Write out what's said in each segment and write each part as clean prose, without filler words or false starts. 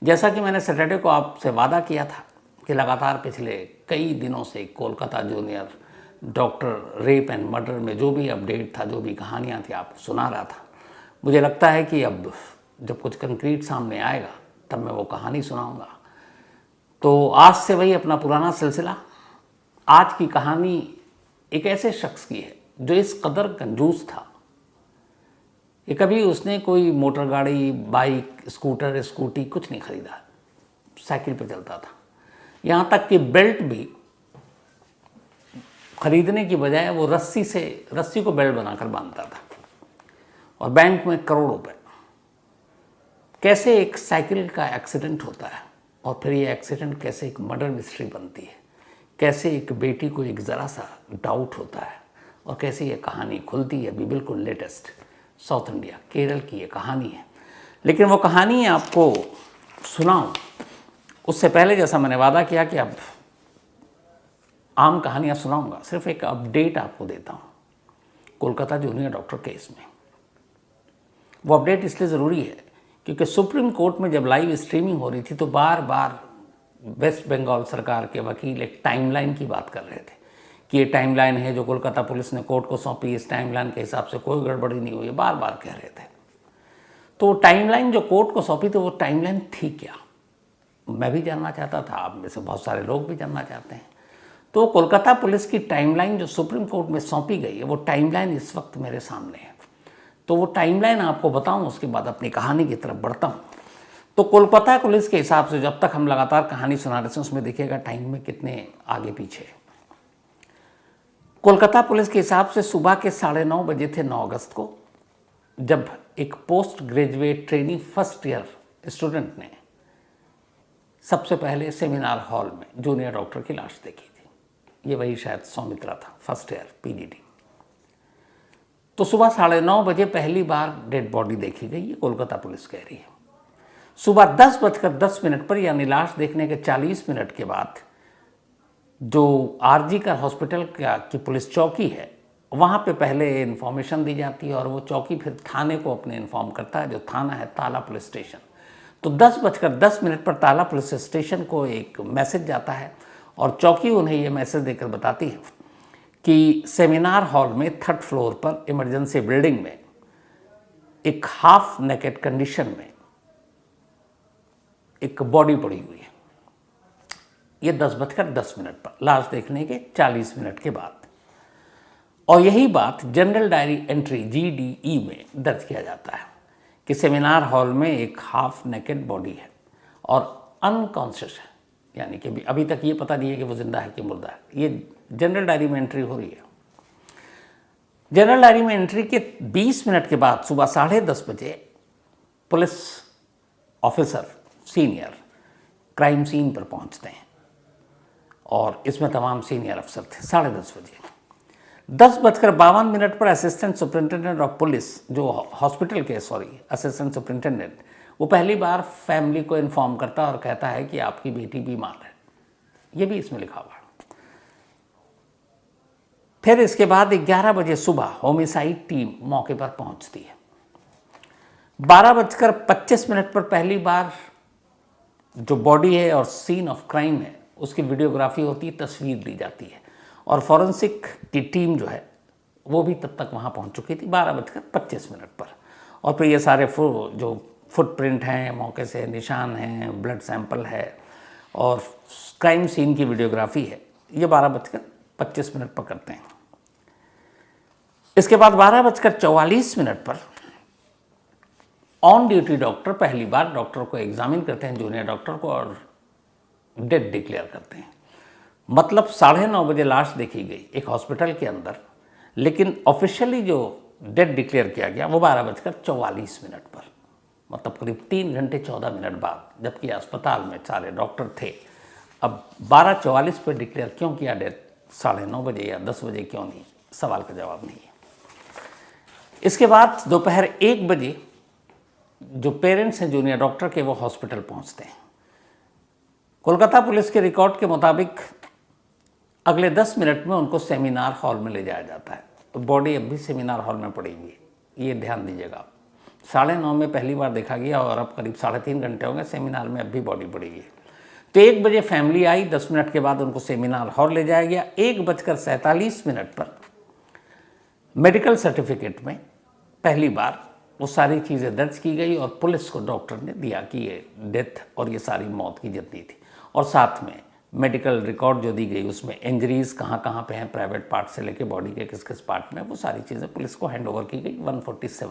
जैसा कि मैंने सैटरडे को आपसे वादा किया था कि लगातार पिछले कई दिनों से Kolkata junior doctor rape and murder में जो भी अपडेट था, जो भी कहानियाँ थी, आपको सुना रहा था। मुझे लगता है कि अब जब कुछ कंक्रीट सामने आएगा तब मैं वो कहानी सुनाऊंगा। तो आज से वही अपना पुराना सिलसिला। आज की कहानी एक ऐसे शख्स की है जो इस कदर कंजूस था कि कभी उसने कोई मोटर गाड़ी, बाइक, स्कूटर, स्कूटी कुछ नहीं खरीदा, साइकिल पर चलता था। यहाँ तक कि बेल्ट भी खरीदने की बजाय वो रस्सी को बेल्ट बनाकर बांधता था। और बैंक में करोड़ रुपए। कैसे एक साइकिल का एक्सीडेंट होता है और फिर ये एक्सीडेंट कैसे एक मर्डर मिस्ट्री बनती है, कैसे एक बेटी को एक ज़रा सा डाउट होता है और कैसे ये कहानी खुलती है। अभी बिल्कुल लेटेस्ट साउथ इंडिया, केरल की ये कहानी है। लेकिन वो कहानी आपको सुनाऊं उससे पहले, जैसा मैंने वादा किया कि अब आम कहानियाँ सुनाऊंगा, सिर्फ एक अपडेट आपको देता हूँ कोलकाता जूनियर डॉक्टर केस में। वो अपडेट इसलिए ज़रूरी है क्योंकि सुप्रीम कोर्ट में जब लाइव स्ट्रीमिंग हो रही थी तो बार बार वेस्ट बंगाल सरकार के वकील एक टाइमलाइन की बात कर रहे थे कि ये टाइमलाइन है जो कोलकाता पुलिस ने कोर्ट को सौंपी, इस टाइमलाइन के हिसाब से कोई गड़बड़ी नहीं हुई है, बार बार कह रहे थे। तो टाइमलाइन जो कोर्ट को सौंपी तो वो टाइमलाइन थी क्या, मैं भी जानना चाहता था, आप में से बहुत सारे लोग भी जानना चाहते हैं। तो कोलकाता पुलिस की टाइमलाइन जो सुप्रीम कोर्ट में सौंपी गई है वो टाइमलाइन इस वक्त मेरे सामने है। तो वो टाइमलाइन आपको बताऊं, उसके बाद अपनी कहानी की तरफ बढ़ता हूं। तो कोलकाता पुलिस के हिसाब से जब तक हम लगातार कहानी सुना रहे थे उसमें देखिएगा टाइम में कितने आगे पीछे। कोलकाता पुलिस के हिसाब से सुबह के 9:30 बजे थे 9 अगस्त को, जब एक post graduate trainee first year student ने सबसे पहले सेमिनार हॉल में जूनियर डॉक्टर की लाश देखी थी। ये वही शायद सौमित्रा था, फर्स्ट ईयर पीजीडी। तो सुबह 9:30 बजे पहली बार डेड बॉडी देखी गई, ये कोलकाता पुलिस कह रही है। सुबह 10:10 पर यानी लाश देखने के 40 मिनट के बाद जो आरजी का हॉस्पिटल की पुलिस चौकी है वहाँ पे पहले इन्फॉर्मेशन दी जाती है और वो चौकी फिर थाने को अपने इन्फॉर्म करता है, जो थाना है ताला पुलिस स्टेशन। तो 10:10 पर ताला पुलिस स्टेशन को एक मैसेज जाता है और चौकी उन्हें ये मैसेज देकर बताती है कि सेमिनार हॉल में 3rd फ्लोर पर इमरजेंसी बिल्डिंग में एक हाफ नेकेड कंडीशन में एक बॉडी पड़ी हुई है। ये 10:10 पर लाश देखने के 40 मिनट के बाद। और यही बात जनरल डायरी एंट्री GDE में दर्ज किया जाता है कि सेमिनार हॉल में एक हाफ नेकेड बॉडी है और अनकॉन्शियस है, यानी कि अभी तक ये पता नहीं है कि वो जिंदा है कि मुर्दा है। ये जनरल डायरी में एंट्री हो रही है। जनरल डायरी में एंट्री के 20 मिनट के बाद सुबह 10:30 बजे police officer senior crime scene पर पहुंचते हैं और इसमें तमाम सीनियर अफसर थे। 10:30 बजे 10:52 पर असिस्टेंट सुपरिटेंडेंट ऑफ पुलिस, जो हॉस्पिटल के असिस्टेंट सुपरिटेंडेंट, वो पहली बार फैमिली को इन्फॉर्म करता और कहता है कि आपकी बेटी बीमार है। ये भी इसमें लिखा हुआ है। फिर इसके बाद 11 बजे सुबह होमिसाइड टीम मौके पर पहुंचती है। 12:25 पर पहली बार जो बॉडी है और सीन ऑफ क्राइम है उसकी वीडियोग्राफी होती है, तस्वीर ली जाती है और फॉरेंसिक की टीम जो है वो भी तब तक वहाँ पहुँच चुकी थी 12:25 पर। और फिर ये सारे जो फुटप्रिंट हैं, मौके से निशान हैं, ब्लड सैंपल है और क्राइम सीन की वीडियोग्राफी है, ये 12:25 पर करते हैं। इसके बाद 12:44 पर ऑन ड्यूटी डॉक्टर पहली बार डॉक्टर को एग्जामिन करते हैं, जूनियर डॉक्टर को, और डेड डिक्लेयर करते हैं। मतलब 9:30 बजे लाश देखी गई एक हॉस्पिटल के अंदर, लेकिन ऑफिशियली जो डेड डिक्लेयर किया गया वो 12:44 पर, मतलब करीब 3 घंटे 14 मिनट बाद, जबकि अस्पताल में सारे डॉक्टर थे। अब 12:44 पर डिक्लेयर क्यों किया डेथ, 9:30 बजे या 10 बजे क्यों नहीं, सवाल का जवाब नहीं है। इसके बाद दोपहर 1 बजे जो पेरेंट्स हैं जूनियर डॉक्टर के वो हॉस्पिटल पहुंचते हैं। कोलकाता पुलिस के रिकॉर्ड के मुताबिक अगले 10 मिनट में उनको सेमिनार हॉल में ले जाया जाता है। तो बॉडी अब भी सेमिनार हॉल में पड़ी हुई है, ये ध्यान दीजिएगा। 9:30 में पहली बार देखा गया और अब करीब 3.5 घंटे हो गए सेमिनार में, अब भी बॉडी पड़ी है। तो 1 बजे फैमिली आई, 10 मिनट के बाद उनको सेमिनार हॉल ले जाया गया। 1:47 पर मेडिकल सर्टिफिकेट में पहली बार वो सारी चीज़ें दर्ज की गई और पुलिस को डॉक्टर ने दिया कि ये डेथ और ये सारी मौत की जितनी थी, और साथ में मेडिकल रिकॉर्ड जो दी गई उसमें इंजरीज कहाँ कहाँ पे हैं, प्राइवेट पार्ट से लेके बॉडी के किस किस पार्ट में, वो सारी चीज़ें पुलिस को हैंड ओवर की गई। 1:47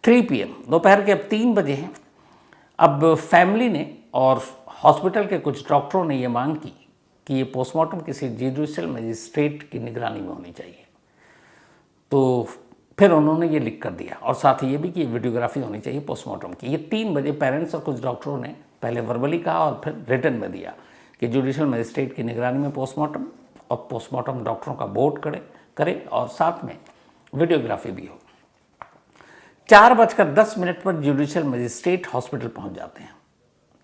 3 PM दोपहर के अब 3 बजे हैं। अब फैमिली ने और हॉस्पिटल के कुछ डॉक्टरों ने ये मांग की कि ये पोस्टमार्टम किसी जुडिशियल मजिस्ट्रेट की निगरानी में होनी चाहिए। तो फिर उन्होंने ये लिख कर दिया और साथ ही ये भी कि वीडियोग्राफी होनी चाहिए पोस्टमार्टम की। ये 3 बजे पेरेंट्स और कुछ डॉक्टरों ने पहले वर्बली कहा और फिर रिटन में दिया कि जुडिशियल मजिस्ट्रेट की निगरानी में पोस्टमार्टम, और पोस्टमार्टम डॉक्टरों का बोर्ड करे और साथ में वीडियोग्राफी भी हो। 4:10 पर जुडिशियल मजिस्ट्रेट हॉस्पिटल पहुंच जाते हैं।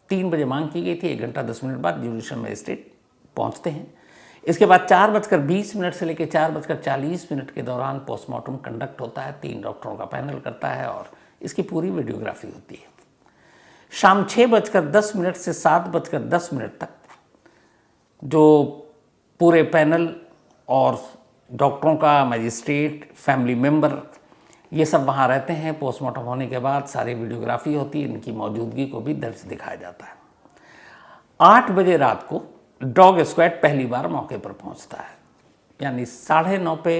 3 बजे मांग की गई थी, 1 घंटा 10 मिनट बाद जुडिशियल मजिस्ट्रेट पहुंचते हैं। इसके बाद 4:20 से लेकर 4:40 के दौरान पोस्टमार्टम कंडक्ट होता है। 3 डॉक्टरों का पैनल करता है और इसकी पूरी वीडियोग्राफी होती है। शाम 6:10 से 7:10 तक जो पूरे पैनल और डॉक्टरों का, मजिस्ट्रेट, फैमिली मेंबर, ये सब वहाँ रहते हैं। पोस्टमार्टम होने के बाद सारी वीडियोग्राफी होती है, इनकी मौजूदगी को भी दर्ज दिखाया जाता है। 8 बजे रात को डॉग स्क्वाड पहली बार मौके पर पहुंचता है, यानी 9:30 पे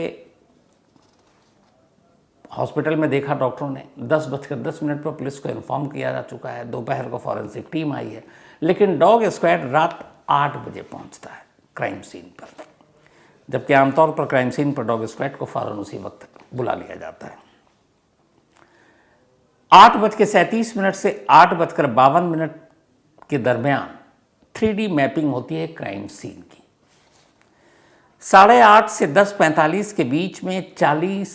हॉस्पिटल में देखा डॉक्टरों ने, 10:10 पर पुलिस को इन्फॉर्म किया जा चुका है, दोपहर को फॉरेंसिक टीम आई है, लेकिन डॉग स्क्वाड रात 8 बजे पहुंचता है क्राइम सीन पर, जबकि आमतौर पर क्राइम सीन पर डॉग स्क्वाड को फौरन उसी वक्त बुला लिया जाता है। 8:37 से 8:52 के दरमियान 3D मैपिंग होती है क्राइम सीन की। 8:30 से 10:45 के बीच में 40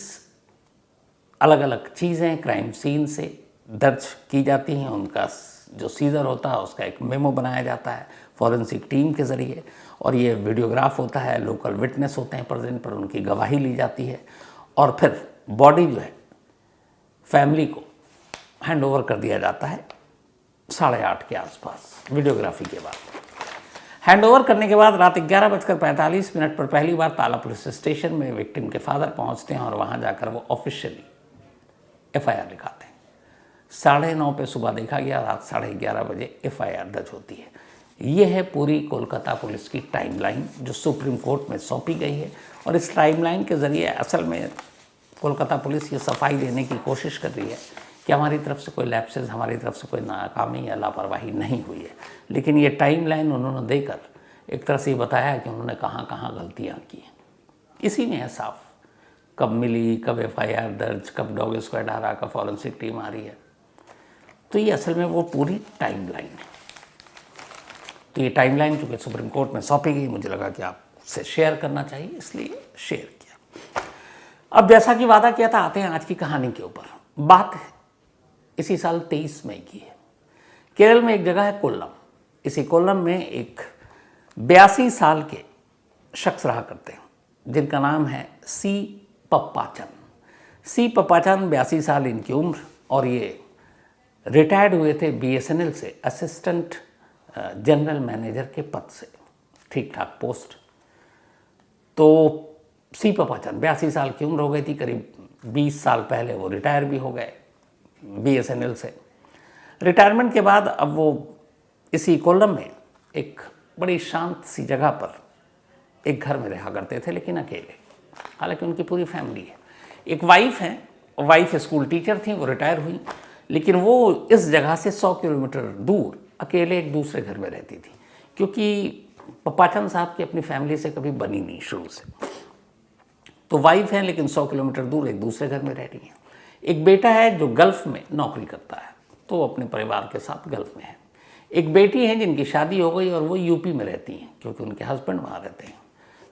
अलग अलग चीज़ें क्राइम सीन से दर्ज की जाती हैं। उनका जो सीजर होता है उसका एक मेमो बनाया जाता है फॉरेंसिक टीम के ज़रिए, और ये वीडियोग्राफ होता है, लोकल विटनेस होते हैं प्रेजेंट, पर उनकी गवाही ली जाती है, और फिर बॉडी जो है फैमिली को हैंड ओवर कर दिया जाता है 8:30 के आसपास वीडियोग्राफी के बाद। हैंड ओवर करने के बाद रात 11:45 पर पहली बार ताला पुलिस स्टेशन में विक्टिम के फादर पहुंचते हैं और वहां जाकर वो ऑफिशियली FIR लिखाते हैं। 9:30 पे सुबह देखा गया, रात 11:30 बजे FIR दर्ज होती है। ये है पूरी कोलकाता पुलिस की टाइमलाइन जो सुप्रीम कोर्ट में सौंपी गई है, और इस टाइमलाइन के ज़रिए असल में कोलकाता पुलिस ये सफाई देने की कोशिश कर रही है कि हमारी तरफ से कोई लैप्सेस, हमारी तरफ से कोई नाकामी या लापरवाही नहीं हुई है, लेकिन ये टाइमलाइन उन्होंने देकर एक तरह से ये बताया कि उन्होंने कहाँ कहाँ गलतियाँ की हैं। इसी में है साफ, कब मिली, कब FIR दर्ज, कब डॉग स्क्वाड आ रहा, कब फॉरेंसिक टीम आ रही है। तो ये असल में वो पूरी टाइमलाइन है। तो ये टाइमलाइन चूँकि सुप्रीम कोर्ट में सौंपी गई, मुझे लगा कि आपसे शेयर करना चाहिए, इसलिए शेयर किया। अब जैसा कि वादा किया था, आते हैं आज की कहानी के ऊपर। बात इसी साल 23 मई की है। केरल में एक जगह है कोल्लम। इसी कोल्लम में एक 82 साल के शख्स रहा करते हैं जिनका नाम है C. पप्पाचन। C. पप्पाचन 82 साल इनकी उम्र, और ये रिटायर्ड हुए थे BSNL से असिस्टेंट जनरल मैनेजर के पद से, ठीक ठाक पोस्ट। तो C. पप्पाचन 82 साल की उम्र हो गई थी, करीब 20 साल पहले वो रिटायर भी हो गए BSNL से। रिटायरमेंट के बाद अब वो इसी कोल्लम में एक बड़ी शांत सी जगह पर एक घर में रहा करते थे, लेकिन अकेले। हालांकि उनकी पूरी फैमिली है, एक वाइफ है, वाइफ स्कूल टीचर थी, वो रिटायर हुई, लेकिन वो इस जगह से 100 किलोमीटर दूर अकेले एक दूसरे घर में रहती थी, क्योंकि पप्पाचन साहब की अपनी फैमिली से कभी बनी नहीं शुरू से। तो वाइफ है लेकिन 100 किलोमीटर दूर एक दूसरे घर में रह रही है। एक बेटा है जो गल्फ़ में नौकरी करता है, तो अपने परिवार के साथ गल्फ़ में है। एक बेटी है जिनकी शादी हो गई और वो यूपी में रहती हैं, क्योंकि उनके हस्बैंड वहाँ रहते हैं।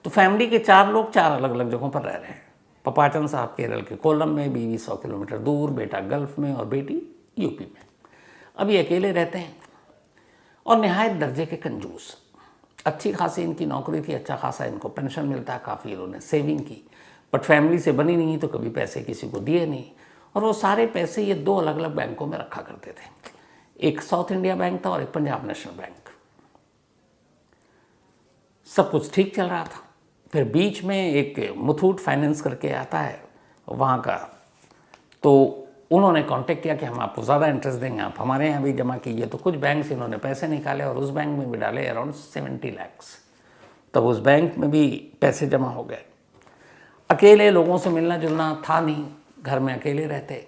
तो फैमिली के 4 लोग 4 अलग अलग जगहों पर रह रहे हैं। पप्पाचन साहब केरल के कोल्लम में, बीवी 100 किलोमीटर दूर, बेटा गल्फ़ में और बेटी यूपी में। अब ये अकेले रहते हैं और निहायत दर्जे के कंजूस। अच्छी खासी इनकी नौकरी थी, अच्छा खासा इनको पेंशन मिलता है, काफ़ी इन्होंने सेविंग की, बट फैमिली से बनी नहीं तो कभी पैसे किसी को दिए नहीं। और वो सारे पैसे ये दो अलग अलग बैंकों में रखा करते थे। एक साउथ इंडिया बैंक था और एक पंजाब नेशनल बैंक। सब कुछ ठीक चल रहा था। फिर बीच में एक मुथूट फाइनेंस करके आता है वहाँ का, तो उन्होंने कांटेक्ट किया कि हम आपको ज़्यादा इंटरेस्ट देंगे, आप हमारे यहाँ भी जमा कीजिए। तो कुछ बैंक से इन्होंने पैसे निकाले और उस बैंक में भी डाले अराउंड 70 लाख। तब उस बैंक में भी पैसे जमा हो गए। अकेले लोगों से मिलना जुलना था नहीं, घर में अकेले रहते।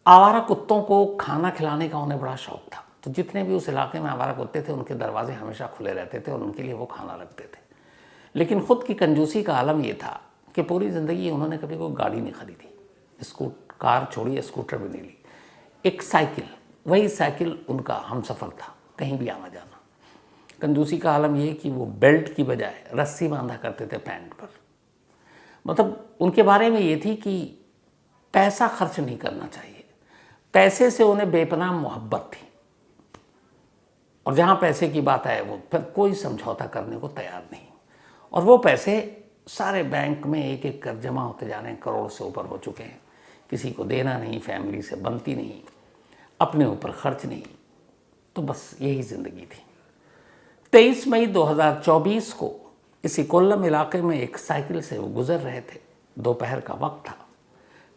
आवारा कुत्तों को खाना खिलाने का उन्हें बड़ा शौक था, तो जितने भी उस इलाके में आवारा कुत्ते थे उनके दरवाजे हमेशा खुले रहते थे और उनके लिए वो खाना रखते थे। लेकिन खुद की कंजूसी का आलम ये था कि पूरी ज़िंदगी उन्होंने कभी कोई गाड़ी नहीं खरीदी, कार छोड़िए स्कूटर भी नहीं ली। एक साइकिल, वही साइकिल उनका हमसफ़र था कहीं भी आना जाना। कंजूसी का आलम ये कि वो बेल्ट की बजाय रस्सी बांधा करते थे पैंट पर। मतलब उनके बारे में ये थी कि पैसा खर्च नहीं करना चाहिए, पैसे से उन्हें बेपनाह मोहब्बत थी। और जहाँ पैसे की बात आए वो फिर कोई समझौता करने को तैयार नहीं। और वो पैसे सारे बैंक में एक एक कर जमा होते जा रहे हैं, करोड़ से ऊपर हो चुके हैं। किसी को देना नहीं, फैमिली से बनती नहीं, अपने ऊपर खर्च नहीं, तो बस यही ज़िंदगी थी। 23 मई 2024 को इसी कोल्लम इलाके में एक साइकिल से वो गुजर रहे थे। दोपहर का वक्त था।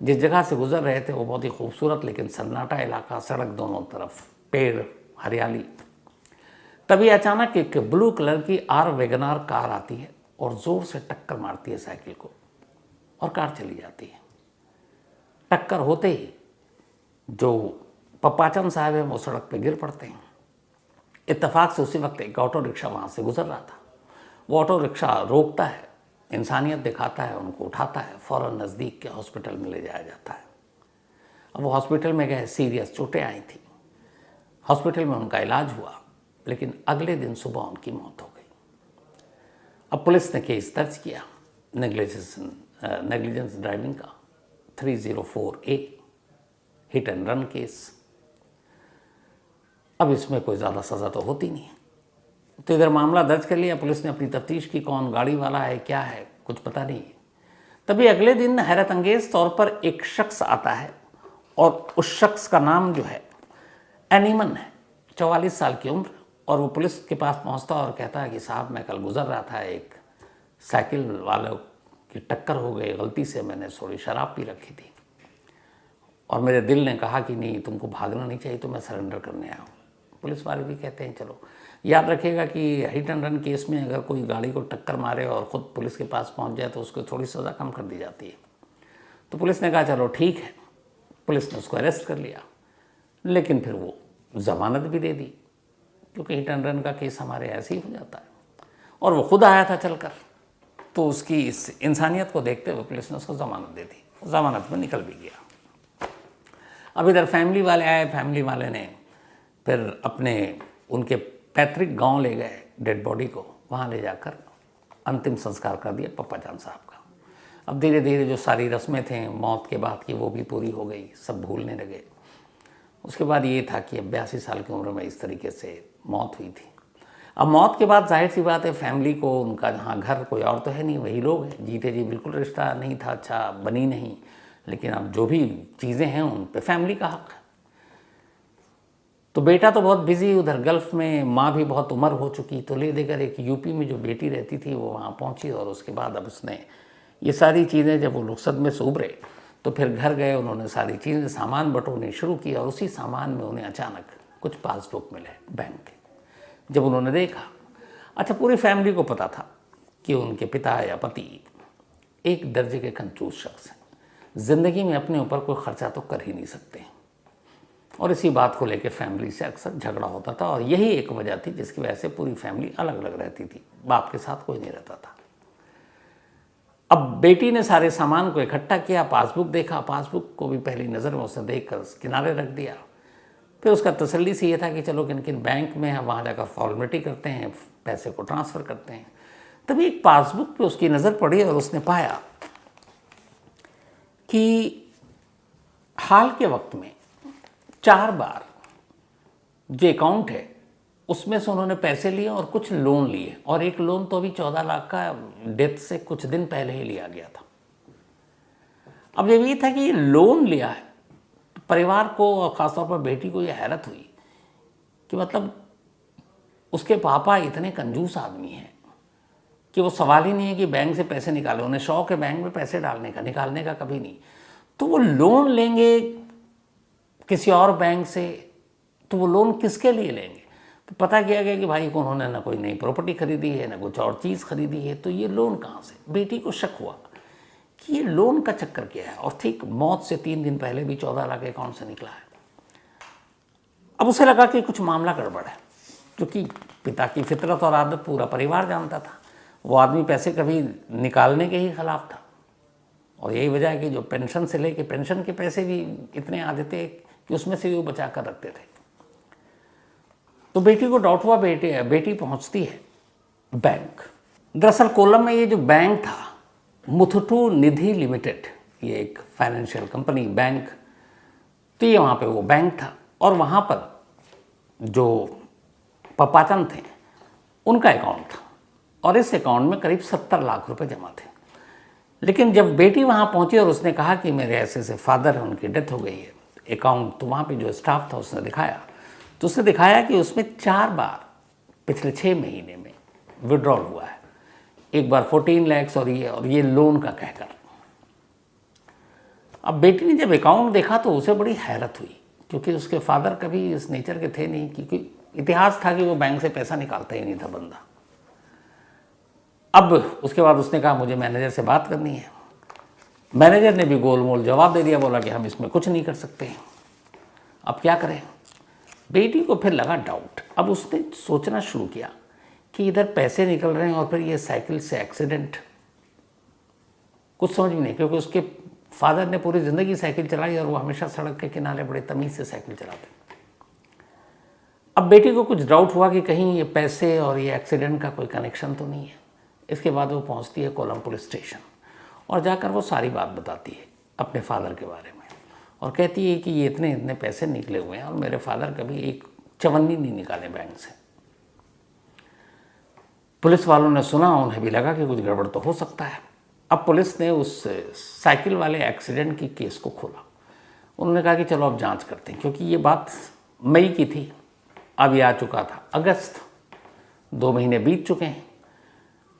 जिस जगह से गुजर रहे थे वो बहुत ही खूबसूरत लेकिन सन्नाटा इलाका, सड़क दोनों तरफ पेड़, हरियाली। तभी अचानक एक ब्लू कलर की आर वैगनार कार आती है और ज़ोर से टक्कर मारती है साइकिल को और कार चली जाती है। टक्कर होते ही जो पप्पाचंद साहब हैं वो सड़क पे गिर पड़ते हैं। इत्तेफाक से उसी वक्त एक ऑटो रिक्शा वहाँ से गुजर रहा था। वो ऑटो रिक्शा रोकता है, इंसानियत दिखाता है, उनको उठाता है, फ़ौरन नज़दीक के हॉस्पिटल में ले जाया जाता है। अब वो हॉस्पिटल में गए, सीरियस चोटें आई थी। हॉस्पिटल में उनका इलाज हुआ, लेकिन अगले दिन सुबह उनकी मौत हो गई। अब पुलिस ने केस दर्ज किया नेग्लिजेंस ड्राइविंग का, 304A hit and run case. अब इसमें कोई ज़्यादा सज़ा तो होती नहीं है, तो इधर मामला दर्ज कर लिया पुलिस ने, अपनी तफ्तीश की, कौन गाड़ी वाला है, क्या है, कुछ पता नहीं है। तभी अगले दिन हैरत अंगेज तौर पर एक शख्स आता है और उस शख्स का नाम जो है एनीमन है, 44 साल की उम्र। और वो पुलिस के पास पहुंचता और कहता है कि साहब मैं कल गुजर रहा था, एक साइकिल वालों की टक्कर हो गई, गलती से मैंने थोड़ी शराब पी रखी थी और मेरे दिल ने कहा कि नहीं तुमको भागना नहीं चाहिए, तो मैं सरेंडर करने आया हूँ। पुलिस वाले भी कहते हैं चलो। याद रखिएगा कि हिट एंड रन केस में अगर कोई गाड़ी को टक्कर मारे और ख़ुद पुलिस के पास पहुंच जाए तो उसको थोड़ी सज़ा कम कर दी जाती है। तो पुलिस ने कहा चलो ठीक है, पुलिस ने उसको अरेस्ट कर लिया, लेकिन फिर वो ज़मानत भी दे दी, क्योंकि हिट एंड रन का केस हमारे ऐसे ही हो जाता है। और वो खुद आया था चलकर, तो उसकी इस इंसानियत को देखते हुए पुलिस ने उसको ज़मानत दे दी, ज़मानत में निकल भी गया। अब इधर फैमिली वाले आए, फैमिली वाले ने फिर अपने उनके पैतृक गांव ले गए डेड बॉडी को, वहाँ ले जाकर अंतिम संस्कार कर दिया पप्पाजान साहब का। अब धीरे धीरे जो सारी रस्में थे मौत के बाद की वो भी पूरी हो गई, सब भूलने लगे। उसके बाद ये था कि 82 साल की उम्र में इस तरीके से मौत हुई थी। अब मौत के बाद जाहिर सी बात है फैमिली को, उनका जहाँ घर कोई और तो है नहीं, वही लोग हैं। जीते जी बिल्कुल रिश्ता नहीं था, अच्छा बनी नहीं, लेकिन अब जो भी चीज़ें हैं उन पे फैमिली का हक है। तो बेटा तो बहुत बिजी उधर गल्फ़ में, माँ भी बहुत उम्र हो चुकी, तो ले देकर एक यूपी में जो बेटी रहती थी वो वहाँ पहुँची। और उसके बाद अब उसने ये सारी चीज़ें, जब वो लोग सदमे से उभरे तो फिर घर गए, उन्होंने सारी चीज़ें सामान बटोरनी शुरू की। और उसी सामान में उन्हें अचानक कुछ पासबुक मिले बैंक के। जब उन्होंने देखा, अच्छा पूरी फैमिली को पता था कि उनके पिता या पति एक दर्जे के कंजूस शख्स हैं, ज़िंदगी में अपने ऊपर कोई ख़र्चा तो कर ही नहीं सकते। और इसी बात को लेकर फैमिली से अक्सर झगड़ा होता था और यही एक वजह थी जिसकी वजह से पूरी फैमिली अलग अलग रहती थी, बाप के साथ कोई नहीं रहता था। अब बेटी ने सारे सामान को इकट्ठा किया, पासबुक देखा, पासबुक को भी पहली नज़र में उसने देखकर किनारे रख दिया। फिर उसका तसल्ली से ये था कि चलो किन किन बैंक में है वहाँ जाकर फॉर्मेलिटी करते हैं, पैसे को ट्रांसफ़र करते हैं। तभी एक पासबुक पे उसकी नज़र पड़ी और उसने पाया कि हाल के वक्त में 4 बार जो अकाउंट है उसमें से उन्होंने पैसे लिए और कुछ लोन लिए, और एक लोन तो अभी 14 लाख का डेथ से कुछ दिन पहले ही लिया गया था। अब जब ये था कि ये लोन लिया है, तो परिवार को और ख़ासतौर पर बेटी को ये हैरत हुई कि मतलब उसके पापा इतने कंजूस आदमी हैं कि वो सवाल ही नहीं है कि बैंक से पैसे निकाले, उन्हें शौक है बैंक में पैसे डालने का, निकालने का कभी नहीं। तो वो लोन लेंगे किसी और बैंक से, तो वो लोन किसके लिए लेंगे? तो पता किया गया कि भाई को उन्होंने ना कोई नई प्रॉपर्टी खरीदी है, ना कुछ और चीज़ खरीदी है, तो ये लोन कहाँ से? बेटी को शक हुआ कि ये लोन का चक्कर क्या है, और ठीक मौत से 3 दिन पहले भी 14 लाख अकाउंट से निकला है। अब उसे लगा कि कुछ मामला गड़बड़ है, क्योंकि पिता की फितरत और आदत पूरा परिवार जानता था। वो आदमी पैसे कभी निकालने के ही खिलाफ था, और यही वजह है कि जो पेंशन से लेके पेंशन के पैसे भी इतने आते थे कि उसमें से भी वो बचा कर रखते थे। तो बेटी को डाउट हुआ, बेटी पहुंचती है बैंक। दरअसल कोलम में ये जो बैंक था, मुथुटू निधि लिमिटेड, ये एक फाइनेंशियल कंपनी बैंक, तो ये वहाँ पे वो बैंक था, और वहाँ पर जो पपाचन थे उनका अकाउंट था, और इस अकाउंट में करीब 70 लाख रुपए जमा थे। लेकिन जब बेटी वहाँ पहुँची और उसने कहा कि मेरे ऐसे ऐसे फादर हैं, उनकी डेथ हो गई है, अकाउंट, तो वहाँ पे जो स्टाफ था उसने दिखाया, तो उसने दिखाया कि उसमें 4 बार पिछले 6 महीने में विड्रॉल हुआ है। एक बार 14 लाख और ये लोन का कहकर। अब बेटी ने जब अकाउंट देखा तो उसे बड़ी हैरत हुई, क्योंकि उसके फादर कभी इस नेचर के थे नहीं, क्योंकि इतिहास था कि वो बैंक से पैसा निकालता ही नहीं था बंदा। अब उसके बाद उसने कहा मुझे मैनेजर से बात करनी है। मैनेजर ने भी गोल मोल जवाब दे दिया, बोला कि हम इसमें कुछ नहीं कर सकते। अब क्या करें? बेटी को फिर लगा डाउट। अब उसने सोचना शुरू किया कि इधर पैसे निकल रहे हैं और फिर ये साइकिल से एक्सीडेंट, कुछ समझ में नहीं, क्योंकि उसके फादर ने पूरी ज़िंदगी साइकिल चलाई और वो हमेशा सड़क के किनारे बड़े तमीज़ से साइकिल चलाते। अब बेटी को कुछ डाउट हुआ कि कहीं ये पैसे और ये एक्सीडेंट का कोई कनेक्शन तो नहीं है। इसके बाद वो पहुंचती है कोलम पुलिस स्टेशन, और जाकर वो सारी बात बताती है अपने फादर के बारे में, और कहती है कि ये इतने इतने पैसे निकले हुए हैं और मेरे फादर कभी एक चवन्नी नहीं निकाले बैंक से। पुलिस वालों ने सुना, उन्हें भी लगा कि कुछ गड़बड़ तो हो सकता है। अब पुलिस ने उस साइकिल वाले एक्सीडेंट की केस को खोला। उन्होंने कहा कि चलो अब जांच करते हैं, क्योंकि ये बात मई की थी, अब ये आ चुका था अगस्त, 2 महीने बीत चुके हैं।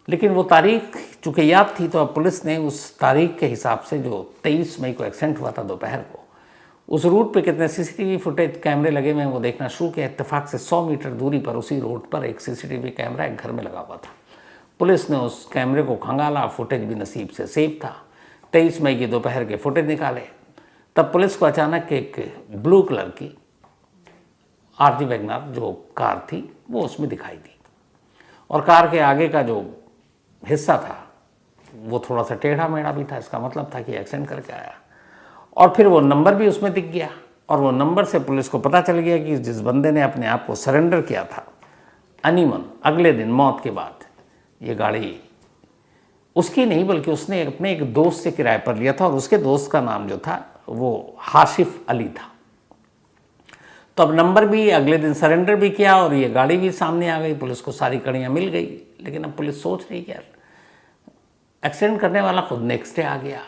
लेकिन वो तारीख चूँकि याद थी, तो अब पुलिस ने उस तारीख के हिसाब से जो 23 मई को एक्सीडेंट हुआ था दोपहर को, उस रूट पे कितने सीसीटीवी फुटेज कैमरे लगे हुए हैं वो देखना शुरू किया। इत्तेफाक से 100 मीटर दूरी पर उसी रोड पर एक सीसीटीवी कैमरा एक घर में लगा हुआ था। पुलिस ने उस कैमरे को खंगाला, फुटेज भी नसीब से सेफ था। 23 मई की दोपहर के फुटेज निकाले, तब पुलिस को अचानक एक ब्लू कलर की आरजी वैगनर जो कार थी वो उसमें दिखाई दी, और कार के आगे का जो हिस्सा था वो थोड़ा सा टेढ़ा मेढ़ा भी था। इसका मतलब था कि एक्सीडेंट करके आया। और फिर वो नंबर भी उसमें दिख गया, और वो नंबर से पुलिस को पता चल गया कि जिस बंदे ने अपने आप को सरेंडर किया था अनीमन, अगले दिन मौत के बाद, ये गाड़ी उसकी नहीं बल्कि उसने अपने एक दोस्त से किराए पर लिया था, और उसके दोस्त का नाम जो था वो हाशिफ अली था। तो अब नंबर भी अगले दिन सरेंडर भी किया, और ये गाड़ी भी सामने आ गई, पुलिस को सारी कड़ियाँ मिल गई। लेकिन अब पुलिस सोच रही कि यार एक्सीडेंट करने वाला खुद नेक्स्ट डे आ गया,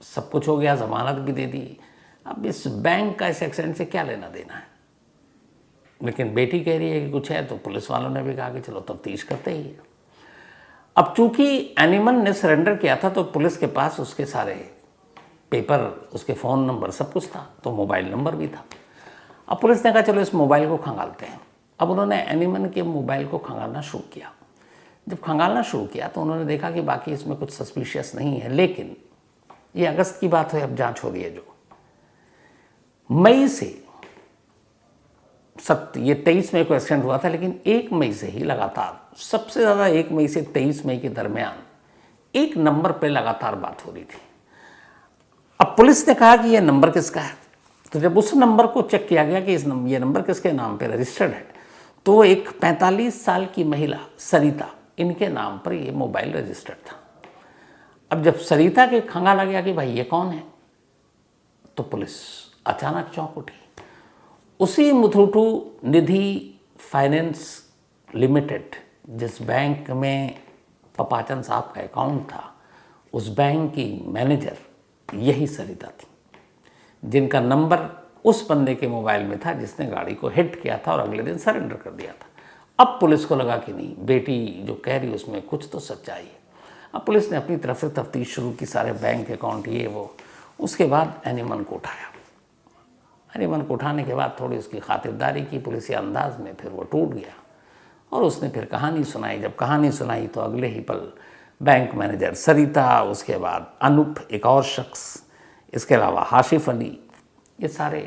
सब कुछ हो गया, जमानत भी दे दी, अब इस बैंक का इस एक्सीडेंट से क्या लेना देना है। लेकिन बेटी कह रही है कि कुछ है, तो पुलिस वालों ने भी कहा कि चलो तफ्तीश करते ही। अब चूंकि एनिमल ने सरेंडर किया था, तो पुलिस के पास उसके सारे पेपर, उसके फ़ोन नंबर सब कुछ था, तो मोबाइल नंबर भी था। अब पुलिस ने कहा चलो इस मोबाइल को खंगालते हैं। अब उन्होंने एनिमल के मोबाइल को खंगालना शुरू किया। जब खंगालना शुरू किया तो उन्होंने देखा कि बाकी इसमें कुछ सस्पिशियस नहीं है। लेकिन ये अगस्त की बात है, अब जांच हो रही है। जो मई से ये 23 मई को एक्सीडेंट हुआ था, लेकिन 1 मई से ही लगातार, सबसे ज़्यादा 1 मई से 23 मई के दरमियान एक नंबर पे लगातार बात हो रही थी। अब पुलिस ने कहा कि ये नंबर किसका है, तो जब उस नंबर को चेक किया गया कि ये नंबर किसके नाम पे रजिस्टर्ड है, तो एक 45 साल की महिला सरिता, इनके नाम पर ये मोबाइल रजिस्टर्ड था। अब जब सरिता के खंगाला गया कि भाई ये कौन है, तो पुलिस अचानक चौंक उठी। उसी मुथूटू निधि फाइनेंस लिमिटेड, जिस बैंक में पपाचन साहब का अकाउंट था, उस बैंक की मैनेजर यही सरिता थी, जिनका नंबर उस बंदे के मोबाइल में था जिसने गाड़ी को हिट किया था और अगले दिन सरेंडर कर दिया था। अब पुलिस को लगा कि नहीं, बेटी जो कह रही उसमें कुछ तो सच्चाई है। अब पुलिस ने अपनी तरफ से तफ्तीश शुरू की, सारे बैंक अकाउंट ये वो। उसके बाद एनिमन को उठाया। एनिमन को उठाने के बाद थोड़ी उसकी खातिरदारी की पुलिसिया अंदाज में, फिर वो टूट गया और उसने फिर कहानी सुनाई। जब कहानी सुनाई तो अगले ही पल बैंक मैनेजर सरिता, उसके बाद अनूप एक और शख्स, इसके अलावा हाशिफ अली, ये सारे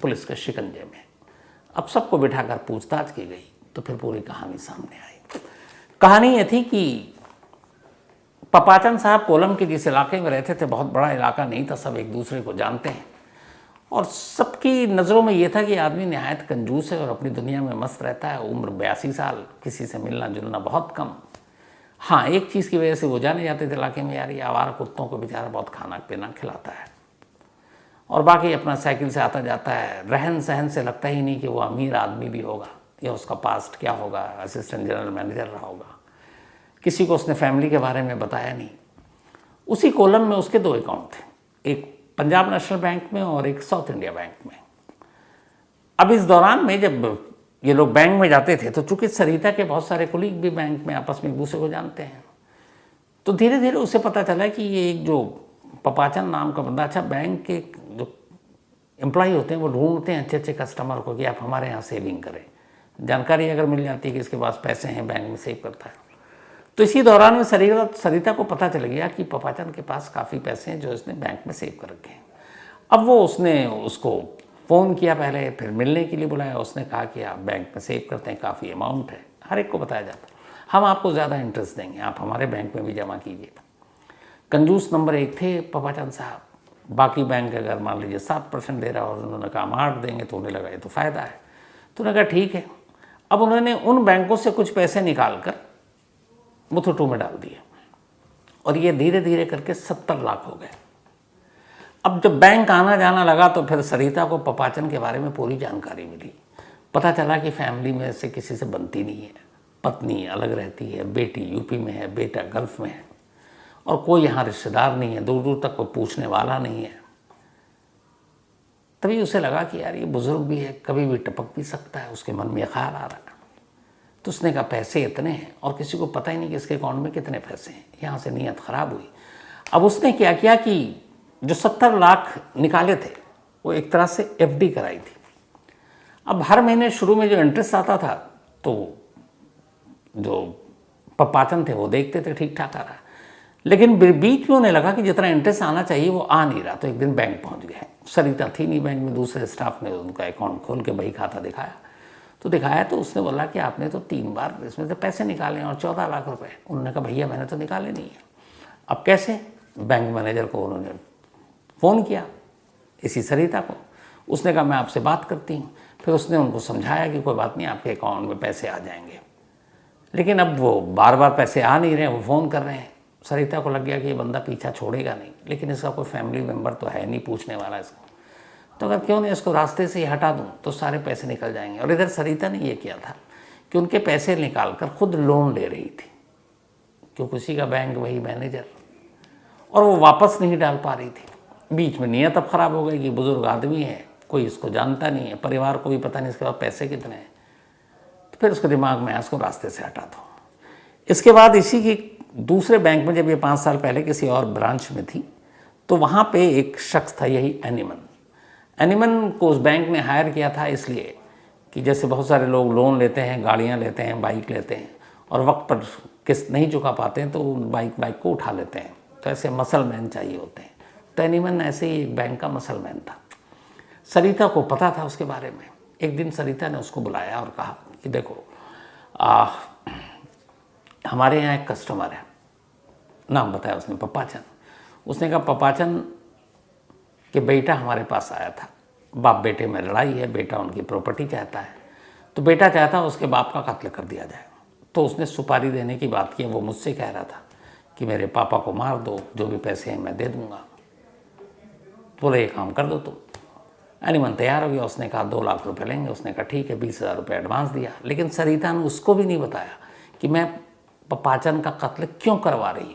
पुलिस के शिकंजे में। अब सबको बिठाकर पूछताछ की गई तो फिर पूरी कहानी सामने आई। कहानी ये थी कि पपाचन साहब कोलम के जिस इलाके में रहते थे, बहुत बड़ा इलाका नहीं था, सब एक दूसरे को जानते हैं और सबकी नज़रों में ये था कि आदमी नहायत कंजूस है और अपनी दुनिया में मस्त रहता है। उम्र 82 साल, किसी से मिलना जुलना बहुत कम। हाँ, एक चीज़ की वजह से वो जाने जाते थे इलाके में, यार ये आवारा कुत्तों को बेचारा बहुत खाना पीना खिलाता है और बाकी अपना साइकिल से आता जाता है। रहन सहन से लगता ही नहीं कि वो अमीर आदमी भी होगा या उसका पास्ट क्या होगा, असिस्टेंट जनरल मैनेजर रहा होगा। किसी को उसने फैमिली के बारे में बताया नहीं। उसी कॉलम में उसके 2 अकाउंट थे, एक पंजाब नेशनल बैंक में और एक साउथ इंडिया बैंक में। अब इस दौरान में जब ये लोग बैंक में जाते थे तो चूंकि सरिता के बहुत सारे कुलीग भी बैंक में आपस में एक दूसरे को जानते हैं, तो धीरे धीरे उसे पता चला कि ये एक जो पपाचन नाम का बंदा, अच्छा बैंक के जो एम्प्लॉय होते हैं वो ढूंढते हैं अच्छे अच्छे कस्टमर को कि आप हमारे यहाँ सेविंग करें। जानकारी अगर मिल जाती है कि इसके पास पैसे हैं, बैंक में सेव करता है। तो इसी दौरान में सरिता को पता चल गया कि पपाचन के पास काफ़ी पैसे हैं जो इसने बैंक में सेव कर रखे हैं। अब वो उसने उसको फ़ोन किया पहले, फिर मिलने के लिए बुलाया। उसने कहा कि आप बैंक में सेव करते हैं, काफ़ी अमाउंट है, हर एक को बताया जाता है, हम आपको ज़्यादा इंटरेस्ट देंगे, आप हमारे बैंक में भी जमा कीजिए। कंजूस नंबर 1 थे पपाचन साहब। बाकी बैंक अगर मान लीजिए 7% दे रहा और उन्होंने कहा हम 8 देंगे, तो उन्हें लगा ये तो फ़ायदा है, तो उन्होंने कहा ठीक है। अब उन्होंने उन बैंकों से कुछ पैसे निकाल कर मुथूटू में डाल दिए और ये धीरे धीरे करके 70 लाख हो गए। अब जब बैंक आना जाना लगा तो फिर सरिता को पपाचन के बारे में पूरी जानकारी मिली। पता चला कि फैमिली में से किसी से बनती नहीं है, पत्नी अलग रहती है, बेटी यूपी में है, बेटा गल्फ में है और कोई यहाँ रिश्तेदार नहीं है, दूर दूर तक कोई पूछने वाला नहीं है। तभी उसे लगा कि यार ये बुजुर्ग भी है, कभी भी टपक भी सकता है। उसके मन में यह ख्याल आ रहा। तो उसने कहा पैसे इतने हैं और किसी को पता ही नहीं कि इसके अकाउंट में कितने पैसे हैं। यहाँ से नीयत ख़राब हुई। अब उसने क्या किया कि जो 70 लाख निकाले थे वो एक तरह से FD कराई थी। अब हर महीने शुरू में जो इंटरेस्ट आता था तो जो पपाचन थे वो देखते थे ठीक ठाक आ रहा, लेकिन बीच में उन्हें लगा कि जितना इंटरेस्ट आना चाहिए वो आ नहीं रहा। तो एक दिन बैंक पहुंच गए। सरिता थी नहीं बैंक में, दूसरे स्टाफ ने उनका अकाउंट खोल के बही खाता दिखाया। तो दिखाया तो उसने बोला कि आपने तो 3 बार इसमें से पैसे निकाले और 14 लाख रुपए। उन्होंने कहा भैया मैंने तो निकाले नहीं है। अब कैसे? बैंक मैनेजर को उन्होंने फ़ोन किया, इसी सरिता को। उसने कहा मैं आपसे बात करती हूँ। फिर उसने उनको समझाया कि कोई बात नहीं, आपके अकाउंट में पैसे आ जाएंगे। लेकिन अब वो बार बार पैसे आ नहीं रहे, वो फ़ोन कर रहे हैं। सरिता को लग गया कि ये बंदा पीछा छोड़ेगा नहीं, लेकिन इसका कोई फैमिली मेम्बर तो है नहीं पूछने वाला इसको, तो अगर क्यों नहीं इसको रास्ते से ही हटा दूं तो सारे पैसे निकल जाएंगे। और इधर सरिता ने ये किया था कि उनके पैसे निकाल कर खुद लोन ले रही थी, क्योंकि उसी का बैंक वही मैनेजर, और वो वापस नहीं डाल पा रही थी। बीच में नीयत अब ख़राब हो गई कि बुज़ुर्ग आदमी है, कोई इसको जानता नहीं है, परिवार को भी पता नहीं इसके पास पैसे कितने हैं। तो फिर उसके दिमाग में इसको रास्ते से हटा दो। इसके बाद इसी की दूसरे बैंक में, जब ये 5 साल पहले किसी और ब्रांच में थी, तो वहाँ पे एक शख्स था, यही एनिमन को उस बैंक ने हायर किया था इसलिए कि जैसे बहुत सारे लोग लोन लेते हैं, गाड़ियाँ लेते हैं, बाइक लेते हैं और वक्त पर किस्त नहीं चुका पाते हैं तो बाइक को उठा लेते हैं। तो ऐसे मसलमैन चाहिए होते हैं। तो एनिमन ऐसे ही एक बैंक का मसलमैन था। सरिता को पता था उसके बारे में। एक दिन सरिता ने उसको बुलाया और कहा कि देखो हमारे यहाँ एक कस्टमर है, नाम बताया उसने, पपाचन। उसने कहा पपाचन के बेटा हमारे पास आया था, बाप बेटे में लड़ाई है, बेटा उनकी प्रॉपर्टी चाहता है, तो बेटा चाहता है उसके बाप का कत्ल कर दिया जाए। तो उसने सुपारी देने की बात की। वो मुझसे कह रहा था कि मेरे पापा को मार दो, जो भी पैसे हैं मैं दे दूँगा, बोले ये काम कर दो तुम। एनिमन तैयार हो गया। उसने कहा 2 लाख रुपए लेंगे। उसने कहा ठीक है, 20,000 रुपये एडवांस दिया। लेकिन सरिता ने उसको भी नहीं बताया कि मैं पपाचन का कत्ल क्यों करवा रही हूँ,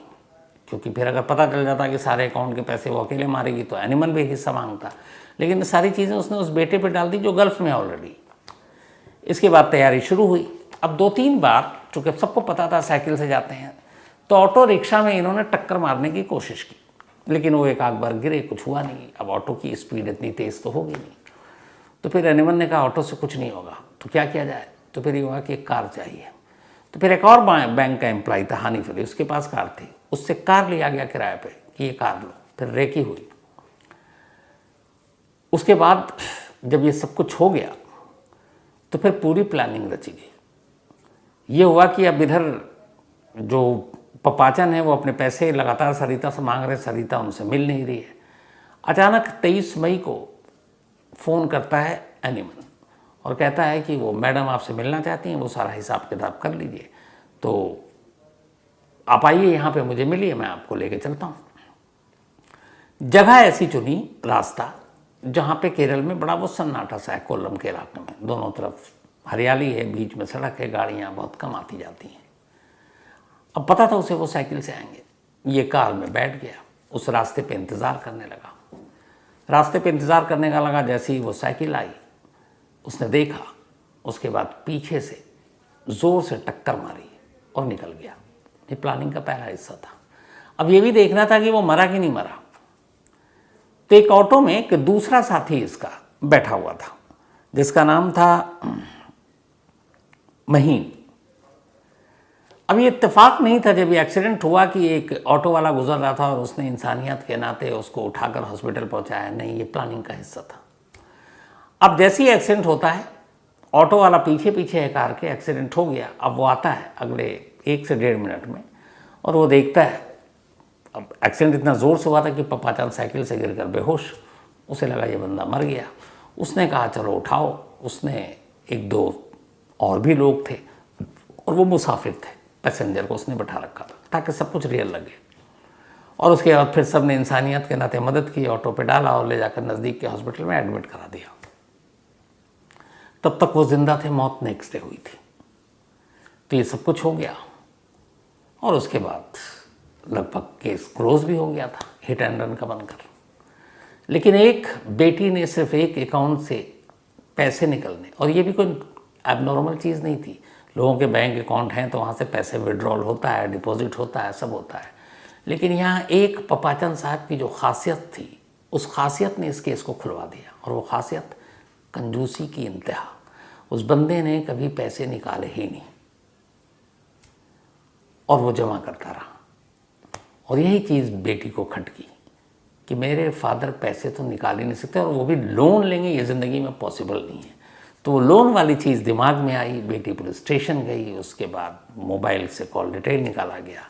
क्योंकि फिर अगर पता चल जाता कि सारे अकाउंट के पैसे वो अकेले मारेगी तो एनिमल भी हिस्सा मांगता। लेकिन सारी चीज़ें उसने उस बेटे पे डाल दी जो गल्फ में ऑलरेडी। इसके बाद तैयारी शुरू हुई। अब 2-3 बार, चूँकि सबको पता था साइकिल से जाते हैं, तो ऑटो रिक्शा में इन्होंने टक्कर मारने की कोशिश की, लेकिन वो एक आध बार गिरे, कुछ हुआ नहीं। अब ऑटो की स्पीड इतनी तेज़ तो होगी नहीं। तो फिर एनिमल ने कहा ऑटो से कुछ नहीं होगा, तो क्या किया जाए। तो फिर ये हुआ कि एक कार चाहिए। तो फिर एक और बैंक का एम्प्लॉय था हानिफ अली, उसके पास कार थी, उससे कार लिया गया किराए पे कि ये कार लो। फिर रेकी हुई। उसके बाद जब ये सब कुछ हो गया तो फिर पूरी प्लानिंग रची गई। ये हुआ कि अब इधर जो पपाचन है वो अपने पैसे लगातार सरिता से मांग रहे, सरिता उनसे मिल नहीं रही है। अचानक 23 मई को फ़ोन करता है एनिमल और कहता है कि वो मैडम आपसे मिलना चाहती हैं, वो सारा हिसाब किताब कर लीजिए, तो आप आइए यहाँ पे मुझे मिलिए, मैं आपको लेके चलता हूँ। जगह ऐसी चुनी, रास्ता, जहाँ पे केरल में बड़ा वो सन्नाटा सा है, कोल्लम के इलाके में, दोनों तरफ हरियाली है, बीच में सड़क है, गाड़ियाँ बहुत कम आती जाती हैं। अब पता था उसे वो साइकिल से आएंगे। ये कार में बैठ गया, उस रास्ते पे इंतज़ार करने लगा। रास्ते पे इंतज़ार करने का लगा, जैसे ही वो साइकिल आई उसने देखा, उसके बाद पीछे से ज़ोर से टक्कर मारी और निकल गया। ये प्लानिंग का पहला हिस्सा था। अब ये भी देखना था कि वो मरा कि नहीं मरा। तो एक ऑटो में एक दूसरा साथी इसका बैठा हुआ था जिसका नाम था महीन। अब ये इत्तेफाक नहीं था जब ये एक्सीडेंट हुआ कि एक ऑटो वाला गुजर रहा था और उसने इंसानियत के नाते उसको उठाकर हॉस्पिटल पहुंचाया। नहीं, ये प्लानिंग का हिस्सा था। अब जैसे ही एक्सीडेंट होता है, ऑटो वाला पीछे पीछे है कार के, एक्सीडेंट हो गया। अब वो आता है अगले 1 से 1.5 मिनट में और वो देखता है, अब एक्सीडेंट इतना ज़ोर से हुआ था कि पपाचान साइकिल से गिरकर बेहोश। उसे लगा ये बंदा मर गया। उसने कहा चलो उठाओ। उसने 1-2 और भी लोग थे और वो मुसाफिर थे, पैसेंजर को उसने बैठा रखा था ताकि सब कुछ रियल लगे। और उसके बाद फिर सब ने इंसानियत के नाते मदद की, ऑटो पे डाला और ले जाकर नज़दीक के हॉस्पिटल में एडमिट करा दिया। तब तक वो जिंदा थे, मौत नेक्स्ट डे हुई थी। तो ये सब कुछ हो गया और उसके बाद लगभग केस क्लोज भी हो गया था, हिट एंड रन का बनकर। लेकिन एक बेटी ने सिर्फ एक अकाउंट से पैसे निकलने, और ये भी कोई एबनॉर्मल चीज़ नहीं थी। लोगों के बैंक अकाउंट हैं तो वहाँ से पैसे विड्रॉल होता है, डिपॉजिट होता है, सब होता है। लेकिन यहाँ एक पपाचन साहब की जो खासियत थी, उस खासियत ने इस केस को खुलवा दिया। और वो खासियत कंजूसी की इंतहा। उस बंदे ने कभी पैसे निकाले ही नहीं और वो जमा करता रहा। और यही चीज़ बेटी को खटकी कि मेरे फादर पैसे तो निकाल ही नहीं सकते और वो भी लोन लेंगे, ये ज़िंदगी में पॉसिबल नहीं है। तो वो लोन वाली चीज़ दिमाग में आई। बेटी पुलिस स्टेशन गई, उसके बाद मोबाइल से कॉल डिटेल निकाला गया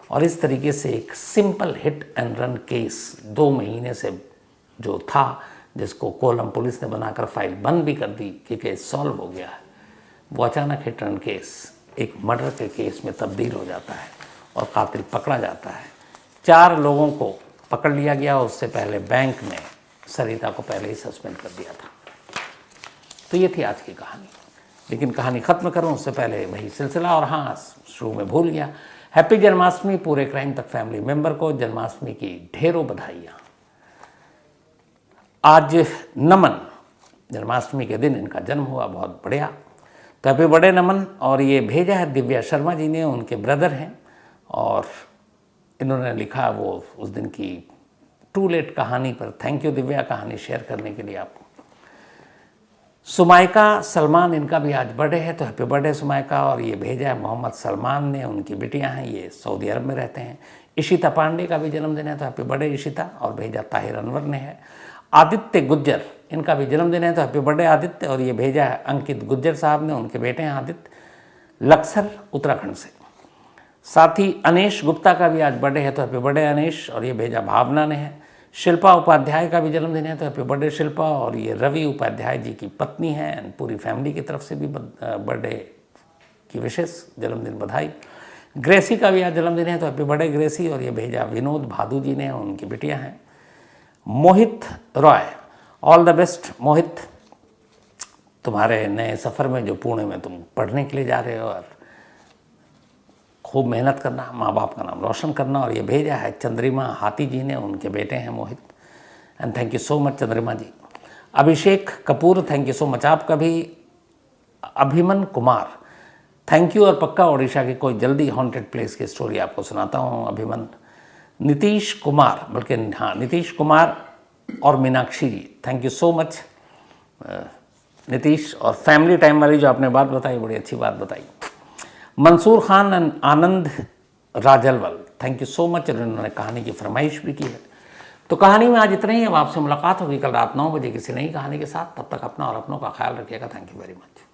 और इस तरीके से एक simple hit and run case 2 महीने से जो था, जिसको कोलम पुलिस ने बनाकर फाइल बंद भी कर दी कि केस सॉल्व हो गया है, वो अचानक हिट एंड केस एक मर्डर के केस में तब्दील हो जाता है और कातिल पकड़ा जाता है। 4 लोगों को पकड़ लिया गया। उससे पहले बैंक ने सरिता को पहले ही सस्पेंड कर दिया था। तो ये थी आज की कहानी। लेकिन कहानी ख़त्म करूं उससे पहले वही सिलसिला, और हाँ शुरू में भूल गया, हैप्पी जन्माष्टमी पूरे क्राइम तक फैमिली मेंबर को जन्माष्टमी की ढेरों बधाइयाँ। आज नमन, जन्माष्टमी के दिन इनका जन्म हुआ, बहुत बढ़िया। तो हैप्पी बर्थडे नमन। और ये भेजा है दिव्या शर्मा जी ने, उनके ब्रदर हैं, और इन्होंने लिखा वो उस दिन की टू लेट कहानी पर। थैंक यू दिव्या, कहानी शेयर करने के लिए आपको। सुमाइका सलमान, इनका भी आज बर्थडे है, तो हैप्पी बर्थडे सुमाइका। और ये भेजा है मोहम्मद सलमान ने, उनकी बिटियां हैं, ये सऊदी अरब में रहते हैं। इशिता पांडे का भी जन्मदिन है, तो हैप्पी बर्थडे इशिता। और भेजा ताहिर अनवर ने है। आदित्य गुज्जर, इनका भी जन्मदिन है, तो हैप्पी बर्थडे आदित्य। और ये भेजा है अंकित गुज्जर साहब ने, उनके बेटे हैं आदित्य, लक्सर उत्तराखंड से। साथ ही अनेश गुप्ता का भी आज बर्थडे है, तो हैप्पी बर्थडे अनेश। और ये भेजा भावना ने है। शिल्पा उपाध्याय का भी जन्मदिन है, तो हैप्पी बर्थडे शिल्पा। और ये रवि उपाध्याय जी की पत्नी हैं, पूरी फैमिली की तरफ से भी बर्थडे की विशेष जन्मदिन बधाई। ग्रेसी का भी आज जन्मदिन है, तो हैप्पी बर्थडे ग्रेसी। और ये भेजा विनोद भादू जी ने, उनकी बिटियाँ हैं। मोहित रॉय, ऑल द बेस्ट मोहित, तुम्हारे नए सफ़र में जो पुणे में तुम पढ़ने के लिए जा रहे हो, और खूब मेहनत करना, माँ बाप का नाम रोशन करना। और ये भेजा है चंद्रिमा हाथी जी ने, उनके बेटे हैं Mohit. And thank you so much Chandrima ji. Abhishek Kapoor, thank you so much आपका भी। Abhiman Kumar, thank you. और पक्का उड़ीसा की कोई जल्दी हॉन्टेड प्लेस की स्टोरी आपको सुनाता हूँ अभिमन। नीतीश कुमार, बल्कि हाँ नीतीश कुमार और Meenakshi ji, thank you so much Nitish. और फैमिली टाइम वाली जो आपने बात बताई, बड़ी अच्छी बात बताई। मंसूर खान आनंद राजलवल, थैंक यू सो मच, उन्होंने कहानी की फरमाइश भी की है। तो कहानी में आज इतना ही। अब आपसे मुलाकात होगी कल रात 9 बजे किसी नई कहानी के साथ। तब तक अपना और अपनों का ख्याल रखिएगा। Thank you very much.